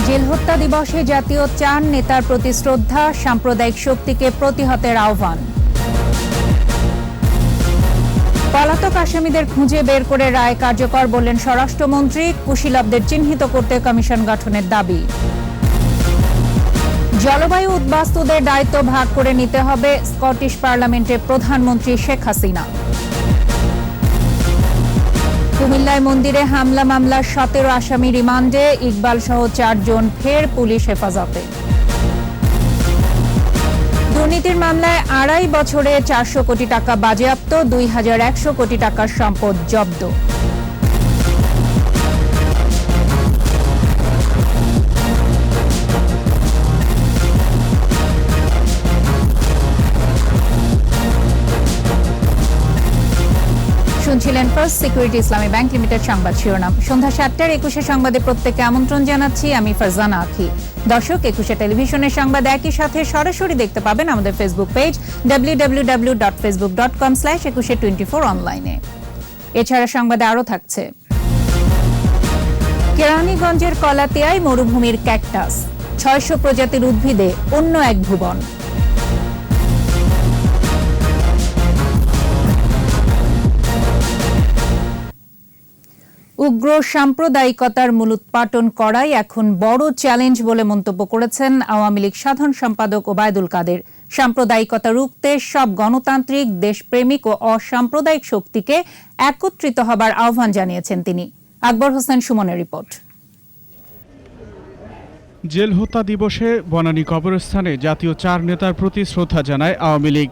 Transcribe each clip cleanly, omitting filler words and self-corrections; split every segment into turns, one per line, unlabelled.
Jail হত্যা দিবসে জাতীয় 4 নেতার প্রতি শ্রদ্ধা, সাম্প্রদায়িক শক্তিকে প্রতিহতের আহ্বান। পলাতক আসামিদের খুঁজে বের করে রায় কার্যকর বললেন স্বরাষ্ট্রমন্ত্রী। কুশীলবদের চিহ্নিত করতে কমিশন গঠনের দাবি। জলবায়ু উদ্বাস্তুদের দায়িত্ব ভাগ করে নিতে হবে, স্কটিশ পার্লামেন্টে প্রধানমন্ত্রী শেখ হাসিনা। কুমিল্লায় মন্দিরে হামলা মামলার 17 আসামি রিমান্ডে, ইকবাল সহ 4 জন ফের পুলিশ হেফাজতে। দুর্নীতির মামলায় 2.5 বছরে 400 কোটি টাকা বাজেয়াপ্ত, 2100 কোটি টাকার সম্পদ জব্দ। শুনছিলেন ফার্স্ট সিকিউরিটি ইসলামী ব্যাংক লিমিটেড সংবাদ শিরোনাম। সন্ধ্যা 7টার 21 সংবাদে প্রত্যেককে আমন্ত্রণ জানাচ্ছি। আমি ফারজানা আখি। দর্শক, 21 টেলিভিশনের সংবাদ একই সাথে সরাসরি দেখতে পাবেন আমাদের ফেসবুক পেজ www.facebook.com/2124 অনলাইনে। এছাড়া সংবাদে আরও থাকছে, কেরানীগঞ্জের কলাতিয়ায় মরুভূমির ক্যাকটাস, 600 প্রজাতির উদ্ভিদে অন্য এক ভুবন। উগ্র সাম্প্রদায়িকতার মূলোৎপাটন করাই এখন বড় চ্যালেঞ্জ বলে মন্তব্য করেছেন আওয়ামী লীগ সাধারণ সম্পাদক ওবায়দুল কাদের। সাম্প্রদায়িকতা রুখতে সব গণতান্ত্রিক, দেশপ্রেমিক ও অসাম্প্রদায়িক শক্তিকে একত্রিত হবার আহ্বান জানিয়েছেন তিনি। আকবর হোসেন সুমনের রিপোর্ট।
জেল হত্যা দিবসে বনানী কবরস্থানে জাতীয় 4 নেতার প্রতি শ্রদ্ধা জানায় আওয়ামী লীগ।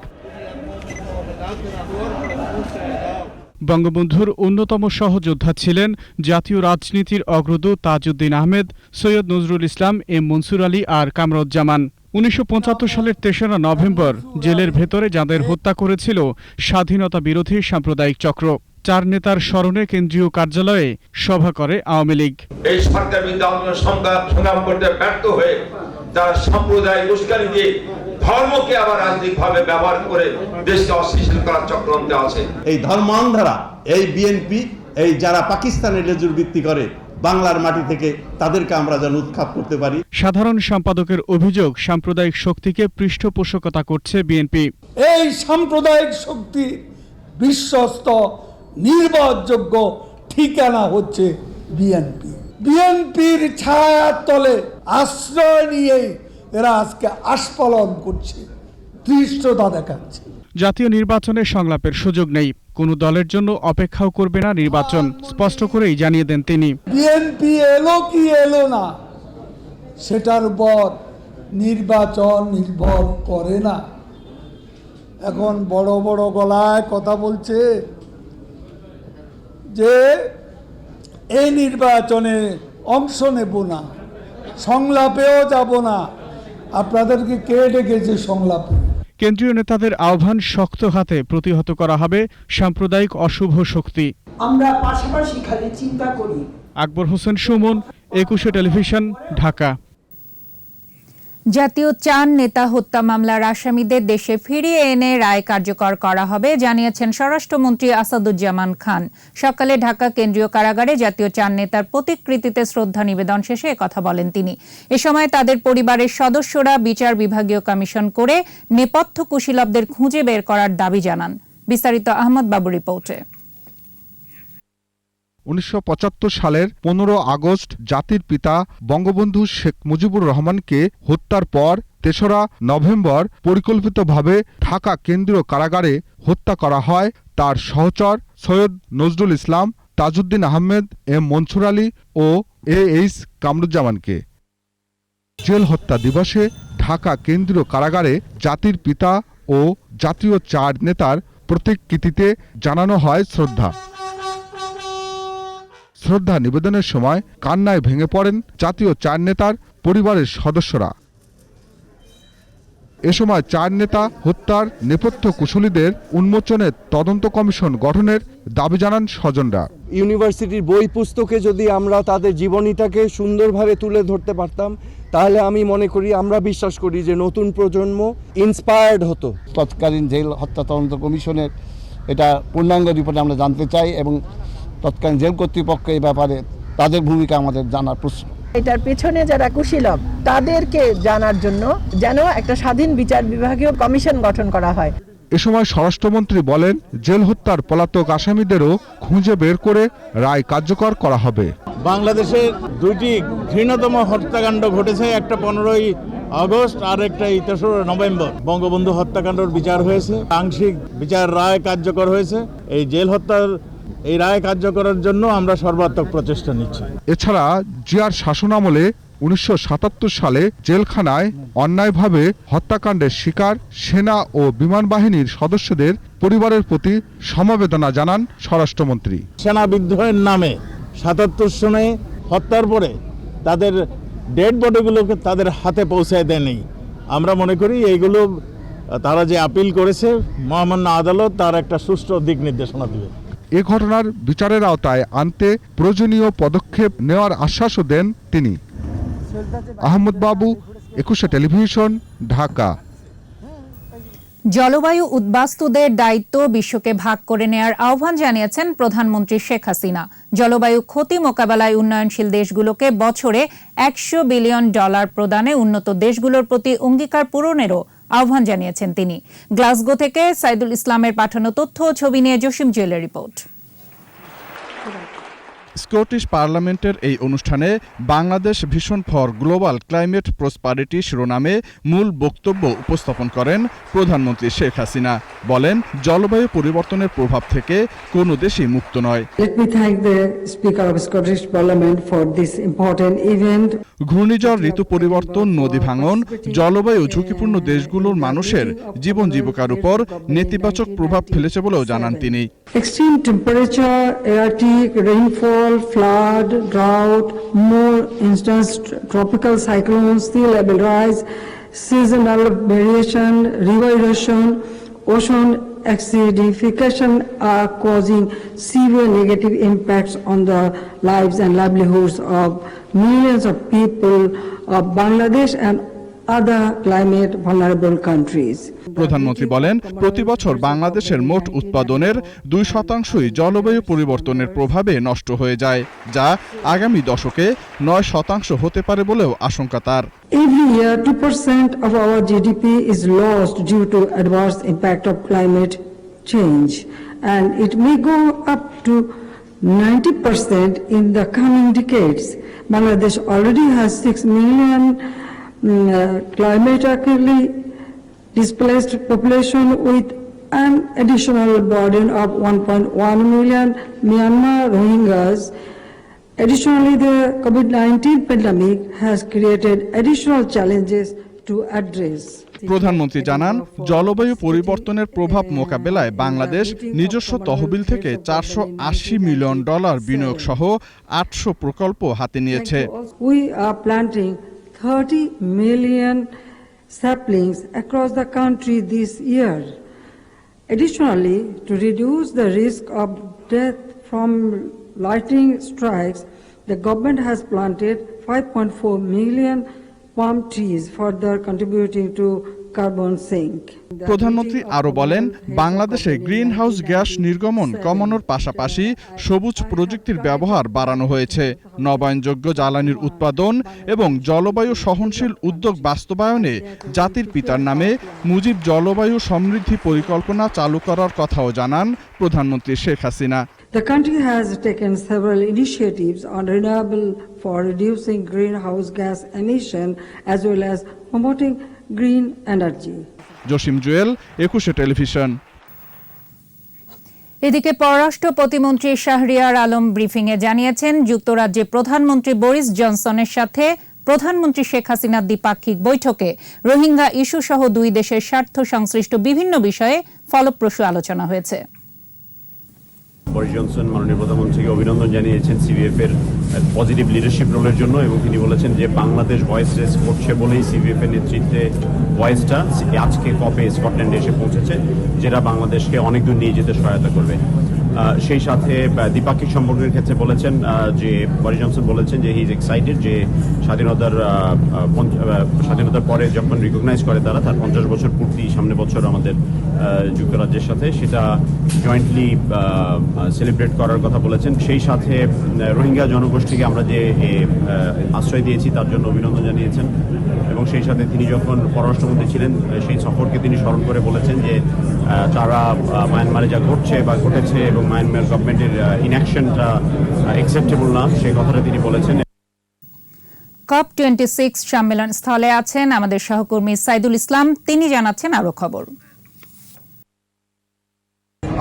বঙ্গবন্ধুর অন্যতম সহযোদ্ধা ছিলেন জাতীয় রাজনীতির অগ্রদূত তাজউদ্দিন আহমেদ, সৈয়দ নজরুল ইসলাম, এম মনসুর আলী আর কামরুজ্জামান। 1975 সালের 3রা নভেম্বর জেলের ভেতরে যাদের হত্যা করেছিল স্বাধীনতা বিরোধী সাম্প্রদায়িক চক্র। 4 নেতার স্মরণে কেন্দ্রীয় কার্যালয়ে সভা করে আওয়ামী লীগ।
এই সরকার বিরুদ্ধে সংগ্রাম করতে ব্যর্থ হয়ে যারা সাম্প্রদায়িক উস্কানি দিয়ে ধর্মকে আবার রাজনৈতিকভাবে ব্যবহার করে দেশকে অস্থিতিশীল করার চক্রান্তে আছে।
এই ধর্মান্ধরা, এই বিএনপি, এই যারা পাকিস্তানের লেজুর ভিত্তি করে বাংলার মাটি থেকে, তাদেরকে আমরা যেন উৎখাত করতে পারি।
সাধারণ সম্পাদকের অভিযোগ, সাম্প্রদায়িক শক্তিকে পৃষ্ঠপোষকতা করছে বিএনপি।
এই সাম্প্রদায়িক শক্তি বিশ্বস্ত নির্ভরযোগ্য ঠিকানা হচ্ছে বিএনপি। বিএনপির ছায়ার তলে আশ্রয় নিয়ে এরা আজকে আস্ফালন করছে, ধৃষ্টতা দেখাচ্ছে।
জাতীয় নির্বাচনে সংলাপের সুযোগ নেই, কোনো দলের জন্য অপেক্ষাও করবে না নির্বাচন, স্পষ্ট করেই জানিয়ে দেন তিনি।
বিএনপি এলো কি এলো না সেটার উপর নির্বাচন নির্ভর করে না। এখন বড় বড় গলায় কথা বলছে যে এই নির্বাচনে অংশ নেব না, সংলাপেও যাব না। আপনাদেরকে কে ডেকেছে সংলাপে?
কেন্দ্রীয় নেতাদের আহ্বান, শক্ত হাতে প্রতিহত করা হবে সাম্প্রদায়িক অশুভ শক্তি।
আমরা পাশাপাশি খালি চিন্তা করি।
আকবর হোসেন সুমন, 21 টেলিভিশন, ঢাকা।
জাতীয় 4 নেতা হত্যা মামলার আসামিদের দেশে ফিরিয়ে এনে রায় কার্যকর করা হবে জানিয়েছেন স্বরাষ্ট্রমন্ত্রী আসাদুজ্জামান খান। সকালে ঢাকা কেন্দ্রীয় কারাগারে জাতীয় 4 নেতার প্রতিকৃতিতে শ্রদ্ধা নিবেদন শেষে একথা বলেন তিনি। এ সময় তাদের পরিবারের সদস্যরা বিচার বিভাগীয় কমিশন করে নেপথ্য কুশীলবদের খুঁজে বের করার দাবি জানান। বিস্তারিত আহমদ বাবু রিপোর্টে।
1975 সালের 15 আগস্ট জাতির পিতা বঙ্গবন্ধু শেখ মুজিবুর রহমানকে হত্যার পর 3রা নভেম্বর পরিকল্পিতভাবে ঢাকা কেন্দ্রীয় কারাগারে হত্যা করা হয় তার সহচর সৈয়দ নজরুল ইসলাম, তাজউদ্দিন আহমেদ, এম মনসুর আলী ও এইচ কামরুজ্জামানকে। জেল হত্যা দিবসে ঢাকা কেন্দ্রীয় কারাগারে জাতির পিতা ও জাতীয় 4 নেতার প্রতিকৃতিতে জানানো হয় শ্রদ্ধা। শ্রদ্ধা নিবেদনের সময় কান্নায় ভেঙে পড়েন জাতীয় 4 নেতার পরিবারের সদস্যরা। এ সময় 4 নেতা হত্যার নেপথ্য কুশলীদের উন্মোচনের তদন্ত কমিশন গঠনের দাবি জানান স্বজনরা।
ইউনিভার্সিটির বই পুস্তকে যদি আমরা তাদের জীবনীটাকে সুন্দরভাবে তুলে ধরতে পারতাম, তাহলে আমি মনে করি, আমরা বিশ্বাস করি যে নতুন প্রজন্ম ইন্সপায়ার্ড হতো।
তৎকালীন জেল হত্যা তদন্ত কমিশনের এটা পূর্ণাঙ্গ রিপোর্ট আমরা জানতে চাই এবং তৎকালীন জেল কর্তৃপক্ষ এই ব্যাপারে তাদের ভূমিকা আমাদের জানার প্রশ্ন।
এটার পেছনে যারা কুশীলব তাদেরকে জানার জন্য যেন একটা স্বাধীন বিচার বিভাগীয় কমিশন গঠন করা হয়।
এ সময় স্বরাষ্ট্রমন্ত্রী বলেন, জেল হত্যার পলাতক আসামিদেরও খুঁজে বের করে রায় কার্যকর করা হবে।
বাংলাদেশে দুইটি ঘৃণতম হত্যাকাণ্ড ঘটেছে, একটা 15ই আগস্ট আর একটা 23 নভেম্বর। বঙ্গবন্ধু হত্যাকাণ্ডের বিচার হয়েছে, আংশিক বিচার রায় কার্যকর হয়েছে। এই জেল হত্যার এই রায় কার্যকরের জন্য আমরা সর্বাত্মক প্রচেষ্টা নিচ্ছি।
এছাড়া জিয়ার শাসনামলে 1977 সালে জেলখানায় অন্যায়ভাবে হত্যাকাণ্ডের শিকার সেনা ও বিমান বাহিনীর সদস্যদের পরিবারের প্রতি সমবেদনা জানান স্বরাষ্ট্রমন্ত্রী।
সেনা বিদ্রোহের নামে 77 সনে হত্যার পরে তাদের ডেড বডিগুলোকে তাদের হাতে পৌঁছায় দেয়নি। আমরা মনে করি এইগুলো তারা যে আপিল করেছে মহামান্য আদালত তার একটা সুষ্ঠু দিক নির্দেশনা দেবে।
এ ঘটনার বিচারের আওতায় আনতে প্রয়োজনীয় পদক্ষেপ নেওয়ার আশ্বাসও দেন তিনি। আহমদ বাবু, 21 টেলিভিশন, ঢাকা।
জলবায়ু উদ্বাস্তুদের দায়িত্ব বিশ্বকে ভাগ করে নেয়ার আহ্বান জানিয়েছেন প্রধানমন্ত্রী শেখ হাসিনা। জলবায়ু ক্ষতি মোকাবেলায় উন্নয়নশীল দেশগুলোকে বছরে $100 বিলিয়ন প্রদানে উন্নত দেশগুলোর প্রতি অঙ্গীকার পূরণেরও আহ্বান জানিয়েছেন তিনি। গ্লাসগো থেকে সাইদুল ইসলামের পাঠানো তথ্য ও ছবি নিয়ে জসিম জুয়েলের রিপোর্ট।
স্কটিশ পার্লামেন্টের এই অনুষ্ঠানে Bangladesh vision for global climate prosperity শিরোনামে মূল বক্তব্য উপস্থাপন করেন প্রধানমন্ত্রী শেখ হাসিনা। বলেন, জলবায়ু পরিবর্তনের প্রভাব থেকে কোনো দেশই মুক্ত নয়। ঘূর্ণিঝড়, ঋতু পরিবর্তন, নদী ভাঙন, জলবায়ু ঝুঁকিপূর্ণ দেশগুলোর মানুষের জীবন জীবিকার উপর নেতিবাচক প্রভাব ফেলেছে বলেও জানান তিনি।
Extreme temperature, erratic rainfall, flood, drought, more instance tropical cyclones, sea level rise, seasonal variation, river erosion, ocean acidification are causing severe negative impacts on the lives and livelihoods of millions of people of Bangladesh and other climate vulnerable countries.
প্রধানমন্ত্রী বলেন, প্রতি বছর বাংলাদেশের মোট উৎপাদনের 2% জলবায়ু পরিবর্তনের প্রভাবে নষ্ট হয়ে যায়, যা আগামী দশকে 9% হতে পারে বলেও আশঙ্কা তার।
Every year 2% of our GDP is lost due to adverse impact of climate change, and it may go up to 90% in the coming decades. Bangladesh already has 6 million climatically displaced population with an additional burden of 1.1 million Myanmar Rohingyas. Additionally, the COVID-19 pandemic has created additional challenges to address.
প্রধানমন্ত্রী জানান, জলবায়ু পরিবর্তনের প্রভাব মোকাবেলায় বাংলাদেশ নিজস্ব তহবিল থেকে $480 million বিনিয়োগ সহ 800 প্রকল্প হাতে নিয়েছে।
We are planting 30 million saplings across the country this year. Additionally, to reduce the risk of death from lightning strikes, the government has planted 5.4 million palm trees, further contributing to carbon sink.
প্রধানমন্ত্রী আরও বলেন, বাংলাদেশে green house gas নির্গমন কমানোর পাশাপাশি সবুজ প্রযুক্তির ব্যবহার বাড়ানো হয়েছে। নবায়নযোগ্য জ্বালানির উৎপাদন এবং জলবায়ু সহনশীল উদ্যোগ বাস্তবায়নে জাতির পিতার নামে মুজিব জলবায়ু সমৃদ্ধি পরিকল্পনা চালু করার কথাও জানান প্রধানমন্ত্রী Sheikh Hasina.
The country has taken several initiatives on renewable for reducing greenhouse gas emission as well as promoting green energy.
Jasim Jewel, 21 television.
এদিকে পররাষ্ট্র প্রতিমন্ত্রী শাহরিয়ার আলম ব্রিফিংয়ে জানিয়েছেন, যুক্তরাজ্যে প্রধানমন্ত্রী বরিস জনসনের সাথে প্রধানমন্ত্রী শেখ হাসিনার দ্বিপাক্ষিক বৈঠকে রোহিঙ্গা ইস্যু সহ দুই দেশের স্বার্থ সংশ্লিষ্ট বিভিন্ন বিষয়ে ফলপ্রসূ আলোচনা হয়েছে।
বরিস জনসন মাননীয় প্রধানমন্ত্রীকে অভিনন্দন জানিয়েছেন সিভিএফ এর পজিটিভ লিডারশিপ রোলের জন্য, এবং তিনি বলেছেন যে বাংলাদেশ ভয়েস রেস করছে বলেই সিভিএফ এর নেতৃত্বে ভয়েসটা আজকে কপে স্কটল্যান্ডে এসে পৌঁছেছে, যেটা বাংলাদেশকে অনেক দূর নিয়ে যেতে সহায়তা করবে। সেই সাথে দ্বিপাক্ষিক সম্পর্কের ক্ষেত্রে বলেছেন যে বরিস জনসন বলেছেন যে হি ইজ এক্সাইটেড যে স্বাধীনতার পরে যখন রিকগনাইজ করে তারা তার 50 বছর পূর্তি সামনে বছর আমাদের যুক্তরাজ্যের সাথে সেটা জয়েন্টলি সেলিব্রেট করার কথা বলেছেন। সেই সাথে রোহিঙ্গা জনগোষ্ঠীকে আমরা যে আশ্রয় দিয়েছি তার জন্য অভিনন্দন জানিয়েছেন এবং সেই সাথে তিনি যখন পররাষ্ট্রমন্ত্রী ছিলেন সেই সফরকে তিনি স্মরণ করে বলেছেন যে তারা মায়ানমারে যা ঘটছে বা ঘটেছে এবং মায়ানমার গভর্নমেন্টের ইনঅ্যাকশনটা অ্যাকসেপ্টেবল না সেই কথাটা তিনি বলেছেন।
COP26 সম্মেলন স্থলে আছেন আমাদের সহকর্মী সাইদুল ইসলাম, তিনি জানাচ্ছেন আরো খবর।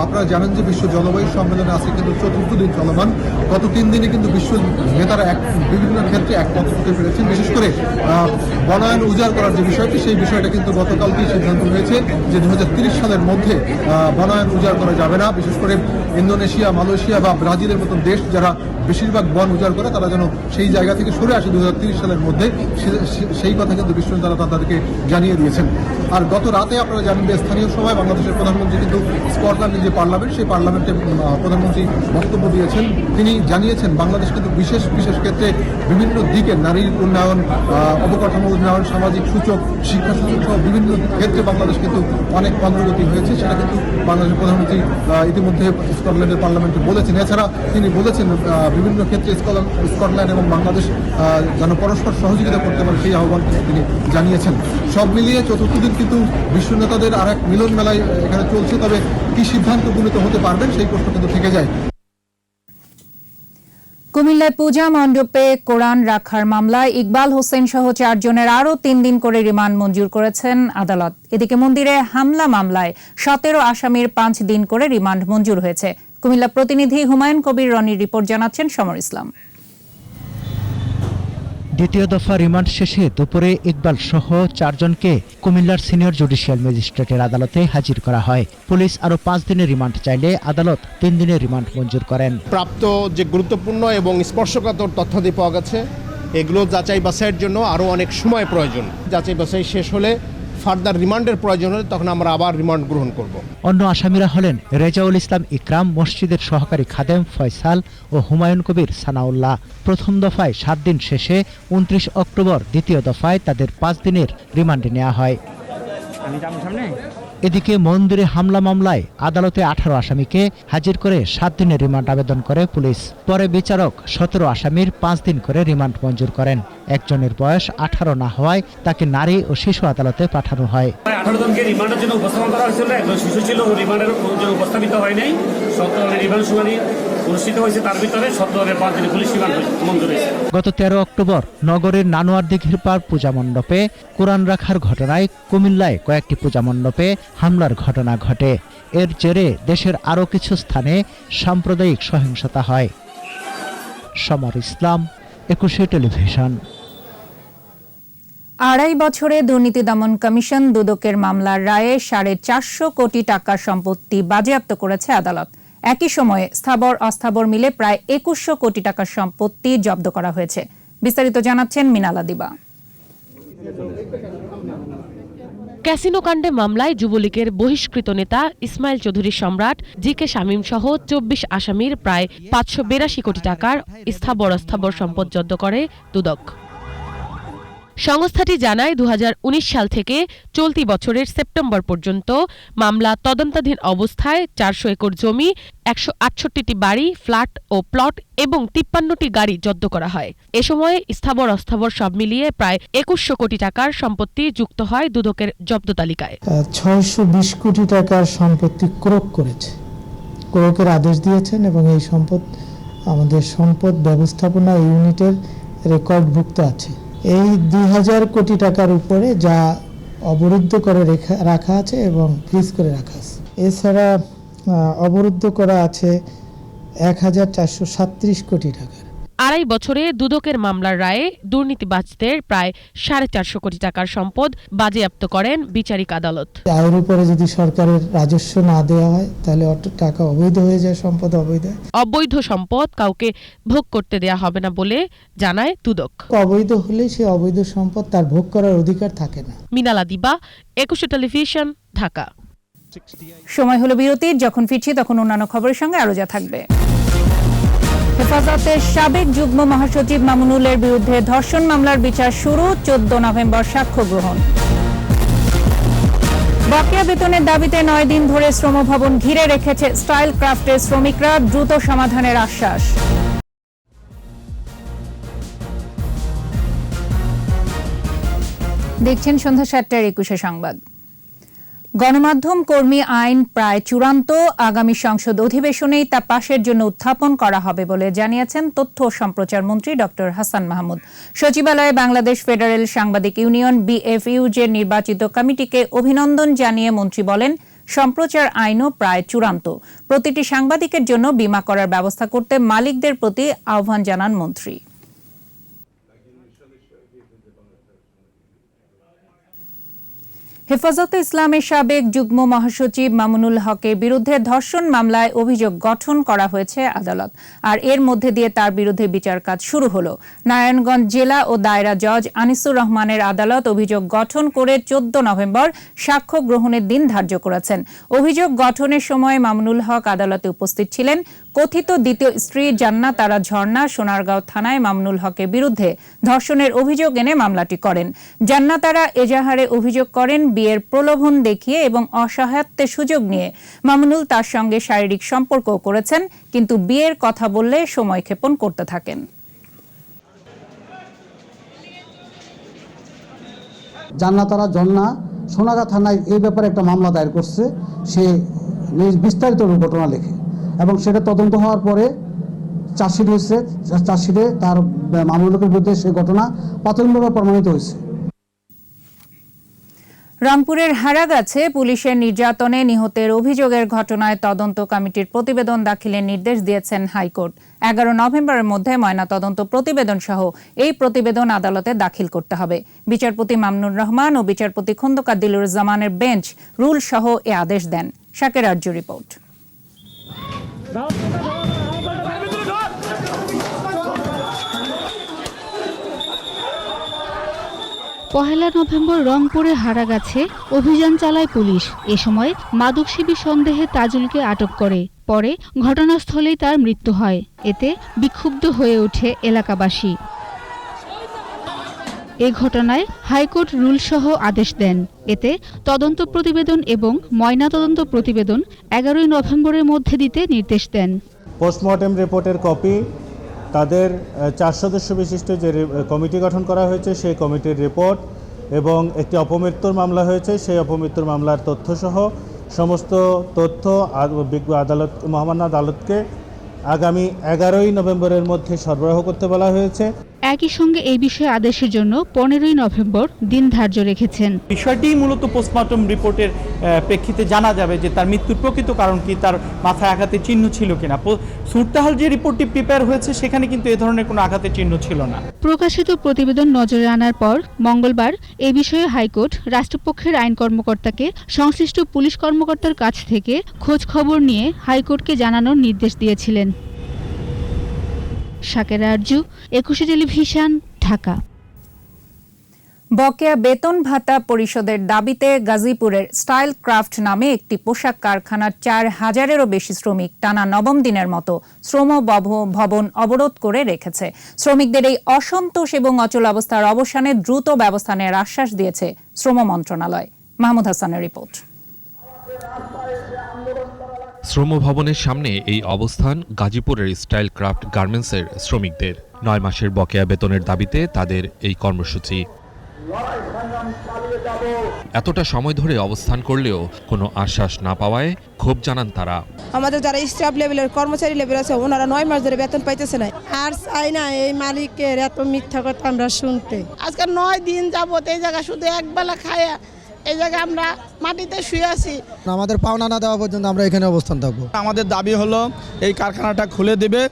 আপনারা জানেন যে বিশ্ব জলবায়ু সম্মেলনে আছে কিন্তু চতুর্থ দিন চলমান। গত 3 দিনে কিন্তু বিশ্ব নেতারা বিভিন্ন ক্ষেত্রে একমত হতে পেরেছেন। বিশেষ করে বনায়ন উজাড় করার যে বিষয়টি সেই বিষয়টা কিন্তু গতকালকেই সিদ্ধান্ত হয়েছে যে 2030 সালের মধ্যে বনায়ন উজাড় করা যাবে না। বিশেষ করে ইন্দোনেশিয়া, মালয়েশিয়া বা ব্রাজিলের মতন দেশ যারা বেশিরভাগ বন উজাড় করে তারা যেন সেই জায়গা থেকে সরে আসে 2030 সালের মধ্যে, সেই কথা কিন্তু বিশ্ব নেতারা তাদেরকে জানিয়ে দিয়েছেন। আর গত রাতে আপনারা জানেন যে স্থানীয় সময় বাংলাদেশের প্রধানমন্ত্রী কিন্তু স্কটল্যান্ডের যে পার্লামেন্ট সেই পার্লামেন্টে প্রধানমন্ত্রী বক্তব্য দিয়েছেন। তিনি জানিয়েছেন বাংলাদেশ কিন্তু বিশেষ ক্ষেত্রে বিভিন্ন দিকে নারীর উন্নয়ন, অবকাঠামো উন্নয়ন, সামাজিক সূচক, শিক্ষা সূচক সহ বিভিন্ন ক্ষেত্রে বাংলাদেশ কিন্তু অনেক অগ্রগতি হয়েছে। সেটা কিন্তু বাংলাদেশের প্রধানমন্ত্রী ইতিমধ্যে স্কটল্যান্ডের পার্লামেন্টে বলেছেন। এছাড়া তিনি বলেছেন বিভিন্ন ক্ষেত্রে স্কটল্যান্ড এবং বাংলাদেশ যেন পরস্পর সহযোগিতা করতে পারে সেই আহ্বান তিনি জানিয়েছেন। সব মিলিয়ে চতুর্থ দিন কিন্তু বিশ্ব নেতাদের আর এক মিলন মেলায় এখানে চলছে। তবে কি সিদ্ধান্ত উপনীত হতে পারবেন সেই প্রশ্ন কিন্তু থেকে যায়।
কুমিল্লায় পূজা মণ্ডপে কোরআন রাখার মামলায় ইকবাল হোসেন সহ 4 জনের আরও 3 দিন করে রিমান্ড মঞ্জুর করেছেন আদালত। এদিকে মন্দিরে হামলা মামলায় 17 আসামির 5 দিন করে রিমান্ড মঞ্জুর হয়েছে। কুমিল্লা প্রতিনিধি হুমায়ুন কবির রনির রিপোর্ট জানাচ্ছেন সমর ইসলাম।
দ্বিতীয় দফা রিমান্ড শেষে দুপুরে ইকবাল সহ 4 জনকে কুমিল্লার সিনিয়র জুডিশিয়াল ম্যাজিস্ট্রেটের আদালতে হাজির করা হয়। পুলিশ আরও 5 দিনের রিমান্ড চাইলে আদালত 3 দিনের রিমান্ড মঞ্জুর করেন।
প্রাপ্ত যে গুরুত্বপূর্ণ এবং স্পর্শকাতর তথ্যাদি পাওয়া গেছে এগুলো যাচাই বাছাইয়ের জন্য আরও অনেক সময় প্রয়োজন। যাচাই বাছাই শেষ হলে ফার্দার রিমান্ডের প্রয়োজন হলে তখন আমরা আবার রিমান্ড গ্রহণ করব।
অন্য আসামিরা হলেন রেজাউল ইসলাম ইকরাম, মসজিদের সহকারী খাদেম ফয়সাল ও হুমায়ুন কবির সানাউল্লাহ। প্রথম দফায় 7 দিন শেষে 29 অক্টোবর দ্বিতীয় দফায় তাদের 5 দিনের রিমান্ডে নেওয়া হয়। এদিকে মন্দিরে হামলা মামলায় আদালতে 18 আসামিকে হাজির করে 7 দিনের রিমান্ড আবেদন করে পুলিশ। পরে বিচারক 17 আসামির 5 দিন করে রিমান্ড মঞ্জুর করেন। একজনের বয়স 18 না হওয়ায় তাকে নারী ও শিশু আদালতে পাঠানো হয়।
18 জনকে রিমান্ডের জন্য উপস্থাপন করা হয়েছিল, একজন শিশু ছিল রিমান্ডের জন্য উপস্থাপিত হয় নাই। 17 রিমান্ড শুনানি অনুষ্ঠিত হয়েছে, তার ভিতরে 17 5 দিনের পুলিশ রিমান্ড মঞ্জুর হয়েছে। গত
13 অক্টোবর নগরের নানোয়ার দিঘির পাড় পূজা মণ্ডপে কোরআন রাখার ঘটনায় কুমিল্লায় কয়েকটি পূজা মণ্ডপে হামলার ঘটনা ঘটে। এর জেরে দেশের আরও কিছু স্থানে সাম্প্রদায়িক সহিংসতা হয়। সমর ইসলাম, 21 টেলিভিশন।
2.5 বছরে দুর্নীতি দমন কমিশন দুদকের মামলার রায়ে 450 কোটি টাকা সম্পত্তি বাজেয়াপ্ত করেছে আদালত। একই সময়ে স্থাবর অস্থাবর মিলে প্রায় 2100 কোটি টাকার সম্পত্তি জব্দ করা হয়েছে। বিস্তারিত জানাচ্ছেন মিনালা দিবা।
ক্যাসিনো কাণ্ডে মামলায় যুবলীগের বহিষ্কৃত নেতা ইসমাইল চৌধুরী সম্রাট, জি.কে. শামীম সহ 24 আসামির প্রায় 582 কোটি টাকার স্থাবর অস্থাবর সম্পদ জব্দ করে দুদক। সংস্থাটি জানায় 2019 সাল থেকে চলতি বছরের সেপ্টেম্বর পর্যন্ত মামলা তদন্তাধীন অবস্থায় 400 একর জমি, 168টি বাড়ি, ফ্ল্যাট ও প্লট এবং 53টি গাড়ি জব্দ করা হয়। এ সময় স্থাবর অস্থাবর সব মিলিয়ে প্রায় 2100 কোটি টাকার সম্পত্তি যুক্ত হয় দুদকের জব্দ তালিকায়।
620 কোটি টাকার সম্পত্তি ক্রোক করেছে, ক্রোকের আদেশ দিয়েছেন এবং এই সম্পদ আমাদের সম্পদ ব্যবস্থাপনা ইউনিটের রেকর্ডভুক্ত আছে। এই 2000 কোটি টাকার উপরে যা অবরুদ্ধ করে রাখা আছে এবং ফ্রিজ করে রাখা আছে। এছাড়া অবরুদ্ধ করা আছে 1437 কোটি টাকার।
2.5 বছরে দুদকের মামলার রায়ে দুর্নীতিবাজদের প্রায় 450 কোটি টাকার সম্পদ বাজেয়াপ্ত করেন বিচারিক আদালত।
আয়ের উপরে যদি সরকারের রাজস্ব না দেওয়া হয় তাহলে টাকা অবৈধ হয়ে যায়, সম্পদ অবৈধ।
অবৈধ সম্পদ কাউকে ভোগ করতে দেয়া হবে না বলে জানায় দুদক।
অবৈধ হলে সে অবৈধ সম্পদ তার ভোগ করার অধিকার থাকে না।
মিনালা দিবা, 21 টেলিভিশন, ঢাকা।
সময় হলো বিরতির, যখন ফিরছি তখন অন্যান্য খবরের সঙ্গে আরো যা থাকবে। হেফাজতের সাবেক যুগ্ম মহাসচিব মামুনুলের বিরুদ্ধে ধর্ষণ মামলার বিচার শুরু, 14 নভেম্বর সাক্ষ্য গ্রহণ। বকেয়া বেতনের দাবিতে 9 দিন ধরে শ্রম ভবন ঘিরে রেখেছে স্টাইল ক্রাফটের শ্রমিকরা, দ্রুত সমাধানের আশ্বাস। দেখছেন সন্ধ্যা 7:21 সংবাদ। গণমাধ্যম কর্মী আইন প্রায় চূড়ান্ত, আগামী সংসদ অধিবেশনেই তা পাশের জন্য উত্থাপন করা হবে বলে জানিয়েছেন তথ্য ও সম্প্রচার মন্ত্রী ডক্টর হাসান মাহমুদ। সচিবালয়ে বাংলাদেশ ফেডারেল সাংবাদিক ইউনিয়ন BFUJ-র নির্বাচিত কমিটিকে অভিনন্দন জানিয়ে মন্ত্রী বলেন, সম্প্রচার আইনও প্রায় চূড়ান্ত। প্রতিটি সাংবাদিকের জন্য বীমা করার ব্যবস্থা করতে মালিকদের প্রতি আহ্বান জানান মন্ত্রী। হেফাজতে ইসলামের সাবেক যুগ্ম মহাসচিব মামুনুল হকের বিরুদ্ধে ধর্ষণ মামলায় অভিযোগ গঠন করা হয়েছে আদালত, আর এর মধ্যে দিয়ে তার বিরুদ্ধে বিচার কাজ শুরু হলো। নারায়ণগঞ্জ জেলা ও দায়রা জজ আনিসুর রহমানের আদালত অভিযোগ গঠন করে 14 নভেম্বর সাক্ষ্য গ্রহণের দিন ধার্য করেছেন। অভিযোগ গঠনের সময় মামুনুল হক আদালতে উপস্থিত ছিলেন। কথিত দ্বিতীয় স্ত্রী জান্নাত আরা ঝর্ণা সোনারগাঁও থানায় মামুনুল হকের বিরুদ্ধে ধর্ষণের অভিযোগ এনে মামলাটি করেন। জান্নাত আরা এজাহারে অভিযোগ করেন, বিয়ের প্রলোভন দেখিয়ে এবং অসহায়ত্বের সুযোগ নিয়ে মামুনুল তার সঙ্গে শারীরিক সম্পর্ক করেছেন, কিন্তু বিয়ের কথা বললে সময়ক্ষেপণ করতে থাকেন।
জান্নাত আরা ঝর্ণা সোনারগাঁও থানায় এই ব্যাপারে একটা মামলা দায়ের করছে, সে বিস্তারিত ঘটনা লেখে এবং সেটা তদন্ত হওয়ার পরে চার্জশিট হয়েছে। চার্জশিটে তার মামুনুলের বিরুদ্ধে সেই ঘটনা প্রাথমিকভাবে প্রমাণিত হয়েছে।
রংপুরের হারাগাছে পুলিশের নির্যাতনে নিহতের অভিযোগের ঘটনায় তদন্ত কমিটির প্রতিবেদন দাখিলের নির্দেশ দিয়েছেন হাইকোর্ট। 11 নভেম্বরের মধ্যে ময়নাতদন্ত প্রতিবেদন সহ এই প্রতিবেদন আদালতে দাখিল করতে হবে। বিচারপতি মামুনুর রহমান ও বিচারপতি খন্দকার দিলুরুজ্জামানের বেঞ্চ রুল সহ এ আদেশ দেন। শাকের আরজু রিপোর্ট।
পহেলা নভেম্বর রংপুরে হারাগাছে অভিযান চালায় পুলিশ। এ সময় মাদকসেবী সন্দেহে তাজুলকে আটক করে। পরে ঘটনাস্থলেই তার মৃত্যু হয়। এতে বিক্ষুব্ধ হয়ে ওঠে এলাকাবাসী। এ ঘটনায় হাইকোর্ট রুলসহ আদেশ দেন। এতে তদন্ত প্রতিবেদন এবং ময়নাতদন্ত প্রতিবেদন 11 নভেম্বরের মধ্যে দিতে নির্দেশ দেন।
পোস্টমর্টেম রিপোর্টের কপি, তাদের 4 সদস্য বিশিষ্ট যে কমিটি গঠন করা হয়েছে সেই কমিটির রিপোর্ট এবং একটি অপমৃত্যুর মামলা হয়েছে, সেই অপমৃত্যুর মামলার তথ্যসহ সমস্ত তথ্য আদালত মহামান্য আদালতকে আগামী 11 নভেম্বরের মধ্যে সরবরাহ করতে বলা হয়েছে।
একই সঙ্গে এই বিষয়ে আদেশের জন্য 15 নভেম্বর দিন ধার্য রেখেছেন।
বিষয়টি মূলত পোস্টমর্টম রিপোর্টের প্রেক্ষিতে জানা যাবে যে তার মৃত্যুর প্রকৃত কারণ কি, তার মাথায় আঘাতের চিহ্ন ছিল কিনা। সুরতাহাল যে রিপোর্টটি প্রিপেয়ার হয়েছে সেখানে কিন্তু এ ধরনের কোনো আঘাতের চিহ্ন ছিল না।
প্রকাশিত প্রতিবেদন নজরে আনার পর মঙ্গলবার এ বিষয়ে হাইকোর্ট রাষ্ট্রপক্ষের আইন কর্মকর্তাকে সংশ্লিষ্ট পুলিশ কর্মকর্তার কাছ থেকে খোঁজ খবর নিয়ে হাইকোর্টকে জানানোর নির্দেশ দিয়েছিলেন। শাকের আরজু, 21 টেলিভিশন, ঢাকা।
বকেয়া বেতন ভাতা পরিশোধের দাবিতে গাজীপুরের স্টাইল ক্রাফট নামে একটি পোশাক কারখানার 4000-এরও বেশি শ্রমিক টানা 9ম দিনের মতো শ্রম ভবন অবরোধ করে রেখেছে। শ্রমিকদের এই অসন্তোষ এবং অচলাবস্থার অবসানে দ্রুত ব্যবস্থা নেওয়ার আশ্বাস দিয়েছে শ্রম মন্ত্রণালয়। মাহমুদ হাসানের রিপোর্ট।
শ্রম ভবনের সামনে এই অবস্থান গাজীপুরের স্টাইল ক্রাফট গার্মেন্টসের শ্রমিকদের। 9 মাসের বকেয়া বেতনের দাবিতে তাদের এই কর্মসূচি। এতটা সময় ধরে অবস্থান করলেও কোনো আশ্বাস না পাওয়ায় ক্ষোভ জানান তারা।
আমাদের যারা স্টাফ লেভেলের কর্মচারী লেভেল আছে ওনারা 9 মাস ধরে বেতন পাইতেছে না।
আর চাই না এই মালিকের এত মিথ্যা কথা আমরা শুনতে। আজকে 9 দিন যাবত এই জায়গা শুধু একবেলা খায়া এই জায়গায় আমরা মাটিতে শুয়ে আছি।
আমাদের পাওনা না দেওয়া পর্যন্ত আমরা এখানে অবস্থান থাকবো।
আমাদের দাবি হলো এই কারখানাটা খুলে দিবে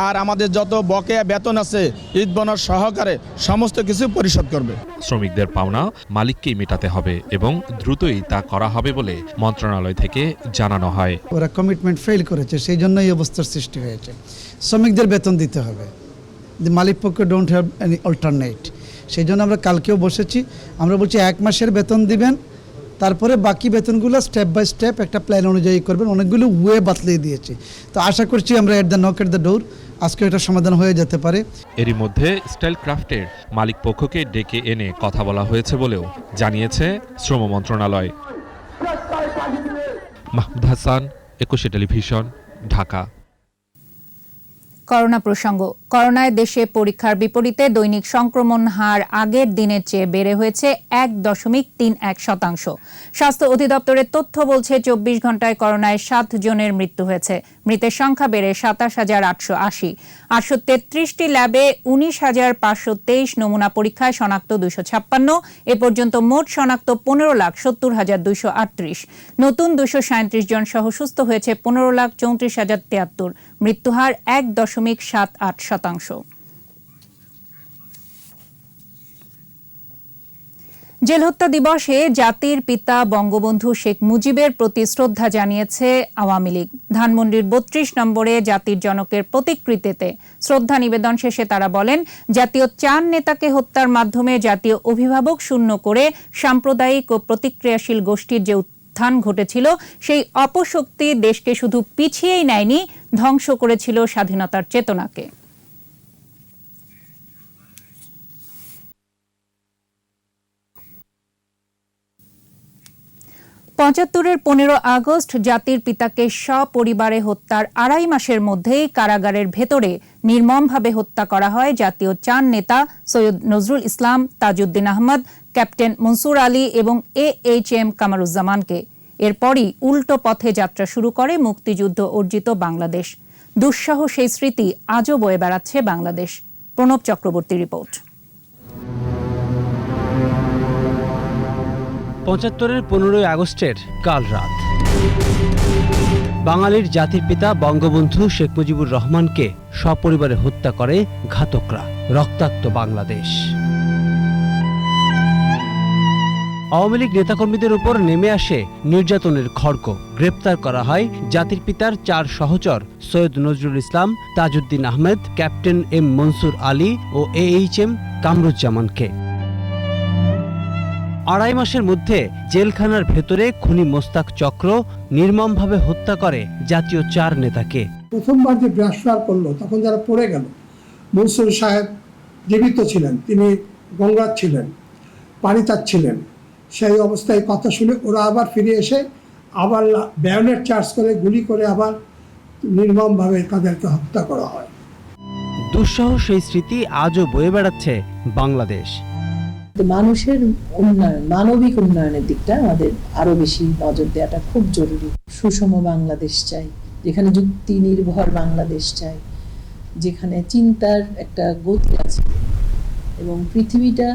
আর আমাদের যত বকেয়া বেতন আছে ঈদ বোনাস সহকারে সমস্ত কিছু পরিশোধ করবে।
শ্রমিকদের পাওনা মালিককেই মেটাতে হবে এবং দ্রুতই তা করা হবে বলে মন্ত্রণালয় থেকে জানানো হয়।
ওরা কমিটমেন্ট ফেল করেছে, সেই জন্য এই অবস্থার সৃষ্টি হয়েছে। শ্রমিকদের বেতন দিতে হবে, মালিক পক্ষ ডোন্ট হ্যাভ এনি অল্টারনেট। সেই জন্য আমরা কালকেও বসেছি, আমরা বলছি 1 মাসের বেতন দিবেন, তারপরে বাকি বেতনগুলো স্টেপ বাই স্টেপ একটা প্ল্যান অনুযায়ী করবেন। অনেকগুলো ওয়ে বাতলিয়ে দিয়েছে, তো আশা করছি আমরা at the knock at the door আজকে এটা সমাধান হয়ে যেতে পারে।
এরই মধ্যে স্টাইল ক্রাফটের মালিক পক্ষকে ডেকে এনে কথা বলা হয়েছে বলেও জানিয়েছে শ্রম মন্ত্রণালয়। মাহমুদ হাসান, 21 টেলিভিশন, ঢাকা।
করোনা প্রসঙ্গ। করোনায় দেশে পরীক্ষার বিপরীতে দৈনিক সংক্রমণ হার আগের দিনের চেয়ে বেড়ে হয়েছে 1.31%। স্বাস্থ্য অধিদপ্তরের তথ্য বলছে 24 ঘন্টায় করোনায় 7 জনের মৃত্যু হয়েছে। মৃতের সংখ্যা বেড়ে 27,880। 833টি ল্যাবে 19,523 নমুনা পরীক্ষায় শনাক্ত 256। এ পর্যন্ত মোট শনাক্ত 15,70,238। নতুন 237 জন সহ সুস্থ হয়েছে 15,34,073। মৃত্যুহার 1.78%। জেল হত্যা দিবসে জাতির পিতা বঙ্গবন্ধু শেখ মুজিবের প্রতি শ্রদ্ধা জানিয়েছে আওয়ামী লীগ। ধানমন্ডির 32 নম্বরে জাতির জনকের প্রতিকৃতিতে শ্রদ্ধা নিবেদন শেষে তারা বলেন, জাতীয় 4 নেতাকে হত্যার মাধ্যমে জাতীয় অভিভাবক শূন্য করে সাম্প্রদায়িক ও প্রতিক্রিয়াশীল গোষ্ঠীর যে উত্থান ঘটেছিল, সেই অপশক্তি দেশকে শুধু পিছিয়েই নেয়নি, ধ্বংস করেছিল স্বাধীনতার চেতনাকে। ৭৫-এর 15 আগস্ট জাতির পিতাকে সপরিবারে হত্যার 2.5 মাসের মধ্যেই কারাগারের ভেতরে নির্মমভাবে হত্যা করা হয় জাতীয় 4 নেতা সৈয়দ নজরুল ইসলাম, তাজউদ্দিন আহমদ, ক্যাপ্টেন মনসুর আলী এবং AHM কামারুজ্জামানকে। এরপরই উল্টো পথে যাত্রা শুরু করে মুক্তিযুদ্ধ অর্জিত বাংলাদেশ। দুঃসহ সেই স্মৃতি আজও বয়ে বেড়াচ্ছে বাংলাদেশ। প্রণব চক্রবর্তী রিপোর্ট।
৭৫-এর 15 আগস্টের কাল রাত বাঙালির জাতির পিতা বঙ্গবন্ধু শেখ মুজিবুর রহমানকে সপরিবারে হত্যা করে ঘাতকরা। রক্তাক্ত বাংলাদেশ। আওয়ামী লীগ নেতাকর্মীদের উপর নেমে আসে নির্যাতনের খড়গ। গ্রেপ্তার করা হয় জাতির পিতার 4 সহচর সৈয়দ নজরুল ইসলাম, তাজউদ্দিন আহমেদ, ক্যাপ্টেন M মনসুর আলী ও AHM কামরুজ্জামানকে। 2.5 মাসের মধ্যে জেলখানার ভেতরে খুনি মোস্তাক চক্র নির্মমভাবে হত্যা করে জাতীয় 4 নেতাকে।
প্রথমবার যে গ্রেফতার করলো তখন যারা পড়ে গেল, মনসুর সাহেব জীবিত ছিলেন, তিনি গঙ্গার ছিলেন, পানি চাচ্ছিলেন। সেই অবস্থায় কথা শুনে ওরা আবার ফিরে এসে আবার ব্যায়নেট চার্জ করে গুলি করে আবার নির্মমভাবে তাদেরকে হত্যা করা হয়।
দুঃসহ সেই স্মৃতি আজও বয়ে বেড়াচ্ছে বাংলাদেশ।
মানুষের উন্নয়ন, মানবিক উন্নয়নের দিকটা আমাদের আরো বেশি নজর দেওয়াটা খুব জরুরি। সুষম বাংলাদেশ চাই, যেখানে যুক্তি নির্ভর বাংলাদেশ চাই, যেখানে চিন্তার একটা গতি আছে এবং পৃথিবীটা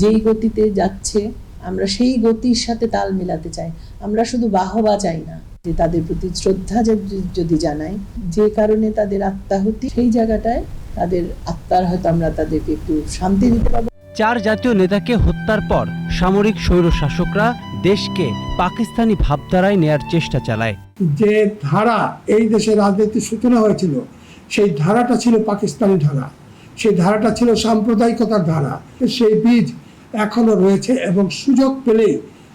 যেই গতিতে যাচ্ছে আমরা সেই গতির সাথে তাল মিলাতে চাই। আমরা শুধু বাহবা চাই না, যে তাদের প্রতি শ্রদ্ধা যদি জানাই, যে কারণে তাদের আত্মাহুতি, সেই জায়গাটায় তাদের আত্মার হয়তো আমরা তাদেরকে একটু শান্তি দিতে পারবো।
4 জাতীয় নেতাকে হত্যার পর সামরিক স্বৈর শাসকরা দেশকে পাকিস্তানি ভাবধারায় নেয়ার চেষ্টা চালায়।
যে ধারা এই দেশের রাজনীতির সূচনা হয়েছিল, সেই ধারাটা ছিল পাকিস্তানি ধারা, সেই ধারাটা ছিল সাম্প্রদায়িকতার ধারা। সেই বীজ এখনো রয়েছে এবং সুযোগ পেলেই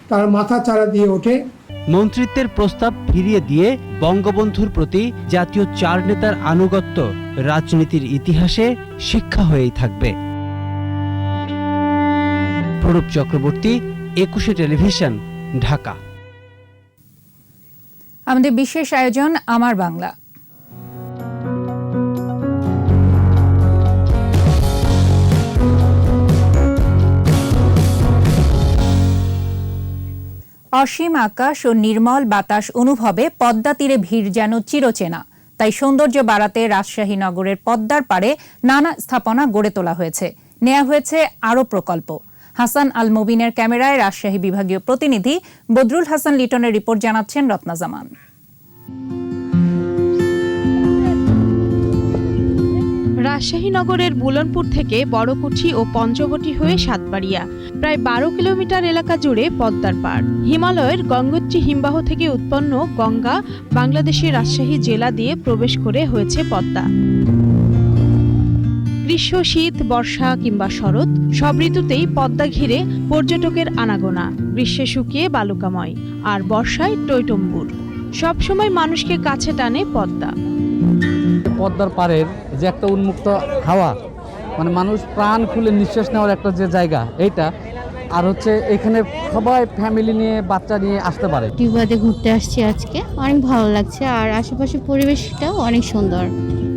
তার মাথা চারা দিয়ে ওঠে।
মন্ত্রিত্বের প্রস্তাব ফিরিয়ে দিয়ে বঙ্গবন্ধুর প্রতি জাতীয় 4 নেতার আনুগত্য রাজনীতির ইতিহাসে শিক্ষা হয়েই থাকবে। প্রণব চক্রবর্তী, 21 টেলিভিশন, ঢাকা।
আমাদের বিশেষ আয়োজন আমার বাংলা। অসীম আকাশ ও নির্মল বাতাস অনুভবে পদ্মা তীরে ভিড় যেন চিরচেনা। তাই সৌন্দর্য বাড়াতে রাজশাহী নগরের পদ্মার পাড়ে নানা স্থাপনা গড়ে তোলা হয়েছে, নেওয়া হয়েছে আরও প্রকল্প। হাসান আল মুবিনের ক্যামেরায় রাজশাহী বিভাগীয় প্রতিনিধি বদরুল হাসান লিটনের রিপোর্ট, জানাচ্ছেন রত্না জামান।
রাজশাহী নগরের বুলনপুর থেকে বড়কুঠি ও পঞ্চবটি হয়ে সাতবাড়িয়া প্রায় 12 কিলোমিটার এলাকা জুড়ে পদ্মার পাড়। হিমালয়ের গঙ্গোত্রী হিমবাহ থেকে উৎপন্ন গঙ্গা বাংলাদেশের রাজশাহী জেলা দিয়ে প্রবেশ করে হয়েছে পদ্মা। গ্রীষ্ম, শীত, বর্ষা কিংবা শরৎ সব ঋতুতেই পদ্মা ঘিরে পর্যটকের আনাগোনা। গ্রীষ্মে শুকিয়ে বালুকাময়, আর বর্ষায় টইটম্বুর। সবসময় মানুষকে কাছে টানে পদ্মা।
পদ্মার পাড়ের যে একটা উন্মুক্ত হাওয়া, মানে মানুষ প্রাণ খুলে নিঃশ্বাস নেওয়ার একটা যে জায়গা, এইটা আর হচ্ছে এখানে সবাই ফ্যামিলি নিয়ে বাচ্চা নিয়ে আসতে পারে।
টিউবাতে ঘুরতে আসছি আজকে, অনেক ভালো লাগছে, আর আশেপাশের পরিবেশটাও অনেক সুন্দর।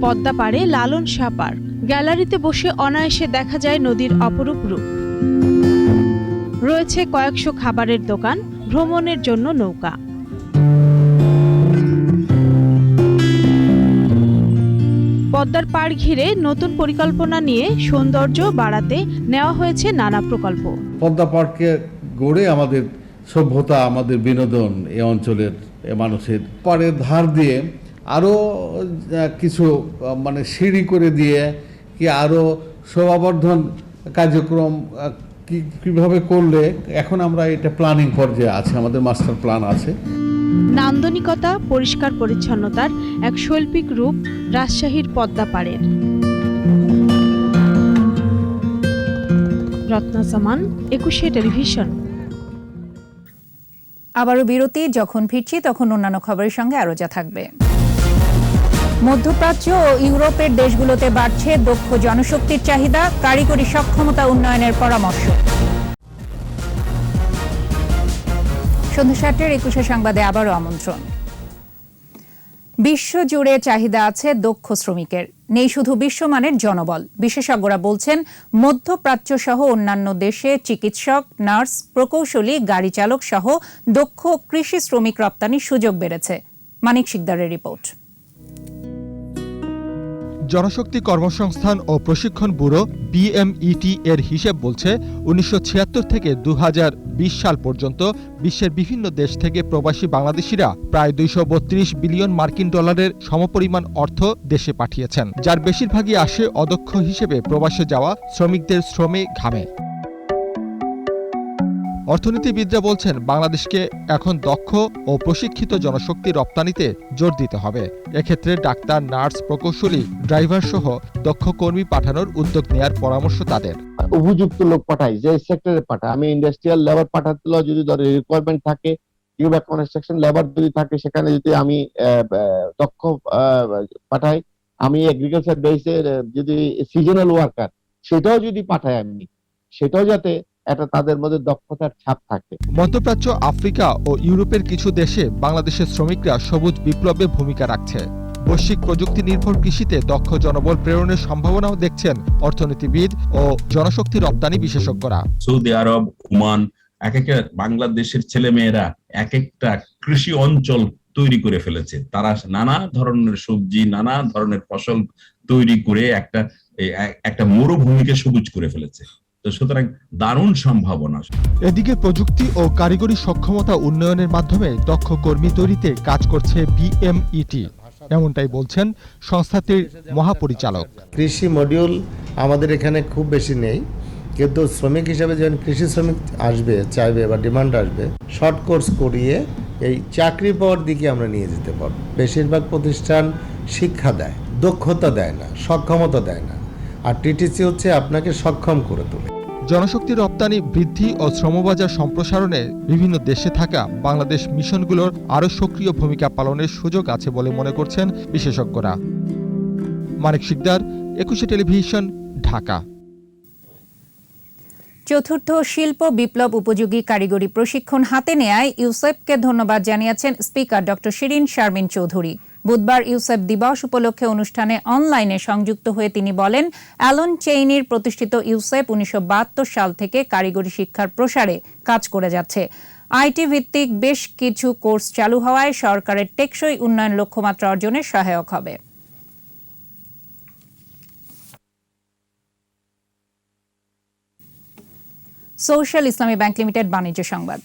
পদ্মা পাড়ে লালন শাহ পার্ক, গ্যালারিতে বসে অনায়াসে দেখা যায় নদীর অপরূপ রূপ। রয়েছে কয়েকশো খাবারের দোকান, ভ্রমণের জন্য নৌকা। পদ্মার পাড় ঘিরে নতুন পরিকল্পনা নিয়ে সৌন্দর্য বাড়াতে নেওয়া হয়েছে নানা প্রকল্প।
পদ্মা পার্ককে গড়ে আমাদের সভ্যতা, আমাদের বিনোদন এই অঞ্চলের মানুষের পাড়ের ধার দিয়ে আরও কিছু মানে সিঁড়ি করে দিয়ে কি আরও শোভাবর্ধন কার্যক্রম কীভাবে করলে, এখন আমরা এটা প্ল্যানিং পর্যায়ে আছে, আমাদের মাস্টার প্ল্যান আছে।
নান্দনিকতা, পরিষ্কার পরিচ্ছন্নতার এক শৈল্পিক রূপ রাজশাহীর পদ্মা পাড়ের। রত্না সামান, 21 টেলিভিশন।
আবারও বিরতি। যখন ফিরছি তখন অন্যান্য খবরের সঙ্গে আরও যা থাকবে। মধ্যপ্রাচ্য ও ইউরোপের দেশগুলোতে বাড়ছে দক্ষ জনশক্তির চাহিদা, কারিগরি সক্ষমতা উন্নয়নের পরামর্শ। সন্ধ্যা 7টার 21 সংবাদে আবারও আমন্ত্রণ। বিশ্বজুড়ে চাহিদা আছে দক্ষ শ্রমিকের, নেই শুধু বিশ্বমানের জনবল। বিশেষজ্ঞরা বলছেন, মধ্যপ্রাচ্য সহ অন্যান্য দেশে চিকিৎসক, নার্স, প্রকৌশলী, গাড়ি চালক সহ দক্ষ কৃষি শ্রমিক রপ্তানির সুযোগ বেড়েছে। মানিক শিকদারের রিপোর্ট।
জনশক্তি কর্মসংস্থান ও প্রশিক্ষণ ব্যুরো BMET এর হিসেব বলছে 1976 থেকে 2020 সাল পর্যন্ত বিশ্বের বিভিন্ন দেশ থেকে প্রবাসী বাংলাদেশিরা প্রায় 232 বিলিয়ন মার্কিন ডলারের সমপরিমাণ অর্থ দেশে পাঠিয়েছেন, যার বেশিরভাগই আসে অদক্ষ হিসেবে প্রবাসে যাওয়া শ্রমিকদের শ্রমে ঘামে। অর্থনীতিবিদরা বলছেন, বাংলাদেশকে এখন দক্ষ ও প্রশিক্ষিত জনশক্তি রপ্তানিতে জোর দিতে হবে। এক্ষেত্রে ডাক্তার, নার্স, প্রকৌশলী, ড্রাইভার সহ দক্ষ কর্মী পাঠানোর উদ্যোগ নেওয়ার পরামর্শ তাদের।
উপযুক্ত লোক পাঠাই, যে সেক্টরে পাঠাই, আমি ইন্ডাস্ট্রিয়াল লেবার পাঠাতে যদি ধরে রিকোয়ারমেন্ট থাকে কিংবা কনস্ট্রাকশন লেবার যদি থাকে, সেখানে যদি আমি দক্ষ পাঠাই, আমি এগ্রিকালচার বেসের যদি সিজনাল ওয়ার্কার সেটাও যদি পাঠাই, আমি সেটাও যাতে এটা তাদের মধ্যে দক্ষতার ছাপ থাকে।
মধ্যপ্রাচ্য, আফ্রিকা ও ইউরোপের কিছু দেশে বাংলাদেশের শ্রমিকরা সবুজ বিপ্লবে ভূমিকা রাখছে। বৈশ্বিক প্রযুক্তি নির্ভর কৃষিতে দক্ষ জনবল প্রেরণের সম্ভাবনাও দেখছেন অর্থনীতিবিদ ও জনশক্তি রপ্তানি বিশেষজ্ঞরা।
সৌদি আরব, ওমান, এক একটা বাংলাদেশের ছেলেমেয়েরা এক একটা কৃষি অঞ্চল তৈরি করে ফেলেছে। তারা নানা ধরনের সবজি, নানা ধরনের ফসল তৈরি করে একটা মরুভূমিকে সবুজ করে ফেলেছে। তো সুতরাং দারুণ সম্ভাবনা।
এদিকে প্রযুক্তি ও কারিগরি সক্ষমতা উন্নয়নের মাধ্যমে দক্ষ কর্মী তৈরিতে কাজ করছে BMET, এমনটাই বলছেন সংস্থাটির মহাপরিচালক।
কৃষি মডিউল আমাদের এখানে খুব বেশি নেই, কিন্তু শ্রমিক হিসাবে যখন কৃষি শ্রমিক আসবে, চাইবে বা ডিমান্ড আসবে, শর্ট কোর্স করিয়ে এই চাকরি পাওয়ার দিকে আমরা নিয়ে যেতে পারব। বেশিরভাগ প্রতিষ্ঠান শিক্ষা দেয়, দক্ষতা দেয় না, সক্ষমতা দেয় না, আর টিটিসি হচ্ছে আপনাকে সক্ষম করে তোলে।
জনশক্তি রপ্তানি বৃদ্ধি ও শ্রমবাজার সম্প্রসারণে বিভিন্ন দেশে থাকা বাংলাদেশ মিশনগুলোর আরও সক্রিয় ভূমিকা পালনের সুযোগ আছে বলে মনে করছেন বিশেষজ্ঞরা। মানিক শিকদার, 21 টেলিভিশন, ঢাকা।
চতুর্থ শিল্প বিপ্লব উপযোগী কারিগরি প্রশিক্ষণ হাতে নেয়ায় ইউসেপকে ধন্যবাদ জানিয়েছেন স্পিকার ডক্টর শিরিন শারমিন চৌধুরী। বুধবার ইউসেপ দিবস উপলক্ষে অনুষ্ঠানে অনলাইনে সংযুক্ত হয়ে তিনি বলেন, অ্যালন চেইনির প্রতিষ্ঠিত ইউসেপ 1972 সাল থেকে কারিগরি শিক্ষার প্রসারে কাজ করে যাচ্ছে। আইটি ভিত্তিক বেশ কিছু কোর্স চালু হওয়ায় সরকারের টেকসই উন্নয়ন লক্ষ্যমাত্রা অর্জনে সহায়ক হবে। সোশ্যাল ইসলামী ব্যাংক লিমিটেড বাণিজ্য সংবাদ।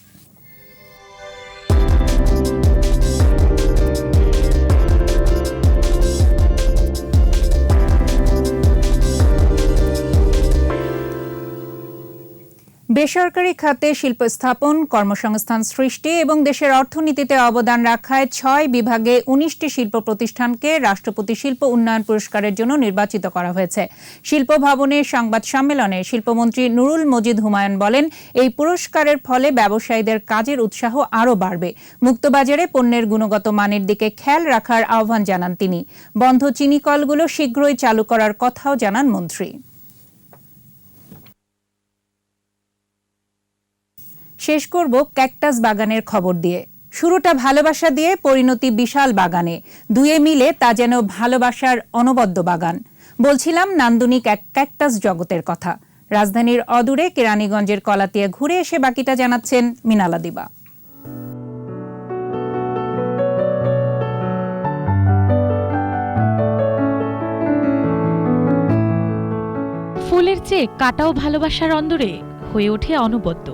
বেসরকারি খাতে শিল্প স্থাপন, কর্মসংস্থান সৃষ্টি এবং দেশের অর্থনীতিতে অবদান রাখায় ৬ বিভাগে ১৯টি শিল্প প্রতিষ্ঠানকে রাষ্ট্রপতি শিল্প উন্নয়ন পুরস্কারের জন্য নির্বাচিত করা হয়েছে। শিল্প ভবনের সংবাদ সম্মেলনে শিল্পমন্ত্রী নুরুল মজিদ হুমায়ুন বলেন, এই পুরস্কারের ফলে ব্যবসায়ীদের কাজের উৎসাহ আরও বাড়বে। মুক্তবাজারে পণ্যের গুণগত মানের দিকে খেয়াল রাখার আহ্বান জানান তিনি। বন্ধ চিনি কলগুলো শীঘ্রই চালু করার কথাও জানান মন্ত্রী। শেষ করব ক্যাকটাস বাগানের খবর দিয়ে। শুরুটা ভালোবাসা দিয়ে, পরিণতি বিশাল বাগানে। দুয়ে মিলে তা যেন ভালোবাসার অনবদ্য বাগান। বলছিলাম নান্দনিক এক ক্যাকটাস জগতের কথা। রাজধানীর অদূরে কেরানীগঞ্জের কলাতিয়া ঘুরে এসে বাকিটা জানাচ্ছেন মিনালা দিবা।
ফুলের চেয়ে কাটাও ভালোবাসার অন্দরে হয়ে ওঠে অনবদ্য।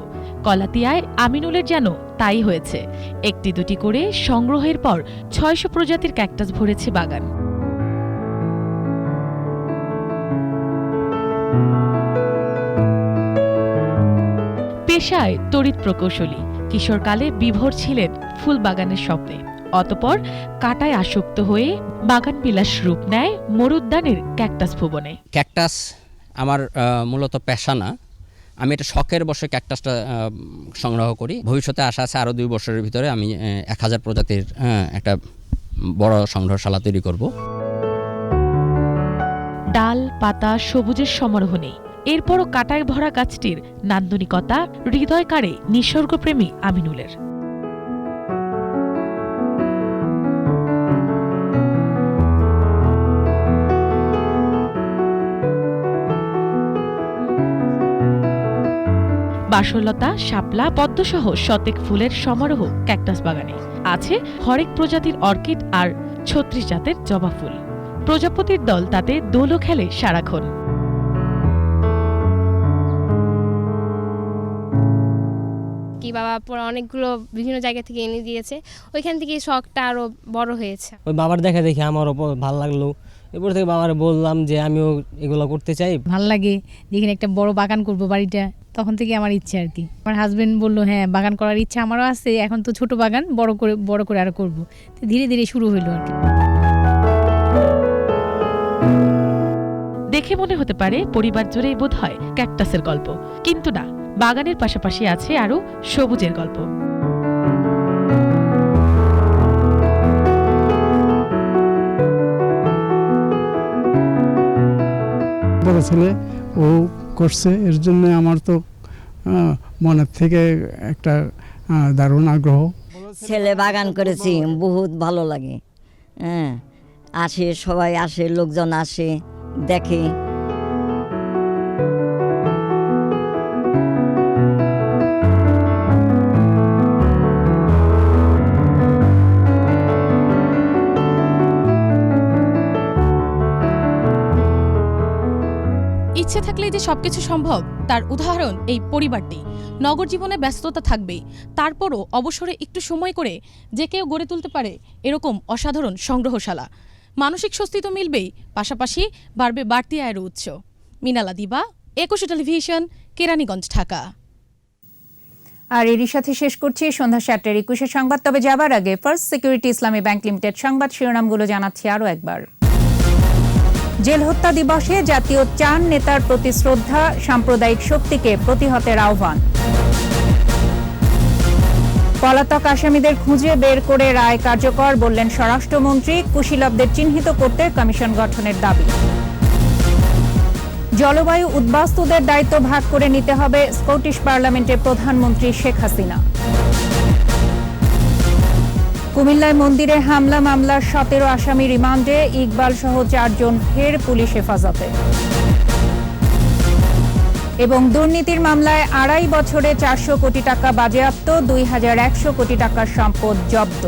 কলাতিয়ায় আমিনুলের যেন তাই হয়েছে। একটি দুটি করে সংগ্রহের পর ৬০০ প্রজাতির ক্যাকটাস ভরেছে বাগান। পেশায় তড়িৎ প্রকৌশলী, কিশোরকালে বিভোর ছিলেন ফুল বাগানের স্বপ্নে। অতঃপর কাটায় আসক্ত হয়ে বাগান বিলাস রূপ নেয় মরুদ্যানের ক্যাকটাস ভুবনে।
ক্যাকটাস আমার মূলত পেশা না, আমি এটা শখের বসে ক্যাকটাসটা সংগ্রহ করি। ভবিষ্যতে আশা আছে আরও 2 বছরের ভিতরে আমি 1000 প্রজাতির একটা বড় সংগ্রহশালা তৈরি করব।
ডাল পাতা সবুজের সমারোহ নেই, এরপরও কাটায় ভরা গাছটির নান্দনিকতা হৃদয় কাড়ে নিসর্গপ্রেমী আমিনুলের। বাসলতা, শাপলা, পদ্মসহ শতেক ফুলের সমারোহ ক্যাকটাস বাগানে। আছে হরেক প্রজাতির অর্কিড আর 36 জাতের জবা ফুল। প্রজাপতির দল তাতে দোলও খেলে সারাক্ষণ।
কি বাবা অনেকগুলো বিভিন্ন জায়গা থেকে এনে দিয়েছে, ওইখান থেকে শখটা আরো বড় হয়েছে।
ওই বাবার দেখা দেখে আমারও ভালো লাগলো। এরপর থেকে বাবার বললাম যে আমিও এগুলো করতে চাই।
ভাল লাগে যেখানে একটা বড় বাগান করব বাড়িটা, তখন থেকে আমার ইচ্ছে আর কি। আমার হাজবেন্ড বললো হ্যাঁ বাগান করার ইচ্ছা আমারও আছে, এখন তো ছোট বাগান বড় করে আরো করব। তো ধীরে ধীরে শুরু হইলো আর কি।
দেখে মনে হতে পারে পরিবার জুড়েই বোধ হয় ক্যাকটাসের গল্প, কিন্তু না, বাগানের পাশাপাশি আছে আরো সবুজের গল্প।
বড় ছেলে ও করছে, এর জন্য আমার তো মনের থেকে একটা দারুণ আগ্রহ।
ছেলে বাগান করেছি, বহুত ভালো লাগে। হ্যাঁ, আসে সবাই, আসে লোকজন আসে দেখে।
ইচ্ছে থাকলেই যে সবকিছু সম্ভব, তার উদাহরণ এই পরিবারটি। নগর জীবনে ব্যস্ততা থাকবেই, তারপরও অবসরে একটু সময় করে যে কেউ গড়ে তুলতে পারে এরকম অসাধারণ সংগ্রহশালা। মানসিক স্বস্তি তো মিলবেই, পাশাপাশি বাড়বে বাড়তি আয়ের উৎস। মিনালা দিবা, একুশে টেলিভিশন, কেরানীগঞ্জ, ঢাকা।
আর এরই সাথে শেষ করছি সন্ধ্যা 7টার 21 সংবাদ। তবে যাবার আগে ফার্স্ট সিকিউরিটি ইসলামী ব্যাংক লিমিটেড সংবাদ শিরোনামগুলো জানাচ্ছি আরও একবার। জেল হত্যা দিবসে জাতীয় 4 নেতার প্রতি শ্রদ্ধা, সাম্প্রদায়িক শক্তিকে প্রতিহতের আহ্বান। পলাতক আসামিদের খুঁজে বের করে রায় কার্যকর, বললেন স্বরাষ্ট্রমন্ত্রী। কুশীলবদের চিহ্নিত করতে কমিশন গঠনের দাবি। জলবায়ু উদ্বাস্তুদের দায়িত্ব ভাগ করে নিতে হবে, স্কটিশ পার্লামেন্টের প্রধানমন্ত্রী শেখ হাসিনা। কুমিল্লায় মন্দিরে হামলা মামলার 17 আসামি রিমান্ডে, ইকবাল সহ 4 জন ফের পুলিশ হেফাজতে। এবং দুর্নীতির মামলায় 2.5 বছরে 400 কোটি টাকা বাজেয়াপ্ত, 2100 কোটি টাকার সম্পদ জব্দ।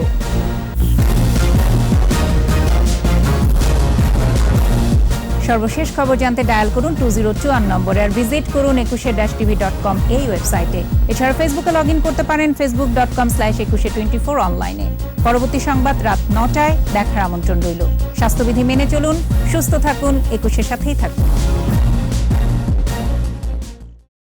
সর্বশেষ খবর জানতে ডায়াল করুন 2024 নম্বরে, আর ভিজিট করুন 21-tv.com এই ওয়েবসাইটে। এছাড়া ফেসবুকে লগ ইন করতে পারেন facebook.com/2124 অনলাইনে। পরবর্তী সংবাদ রাত 9টায় দেখার আমন্ত্রণ রইল। স্বাস্থ্যবিধি মেনে চলুন, সুস্থ থাকুন, 21-এর সাথেই থাকুন।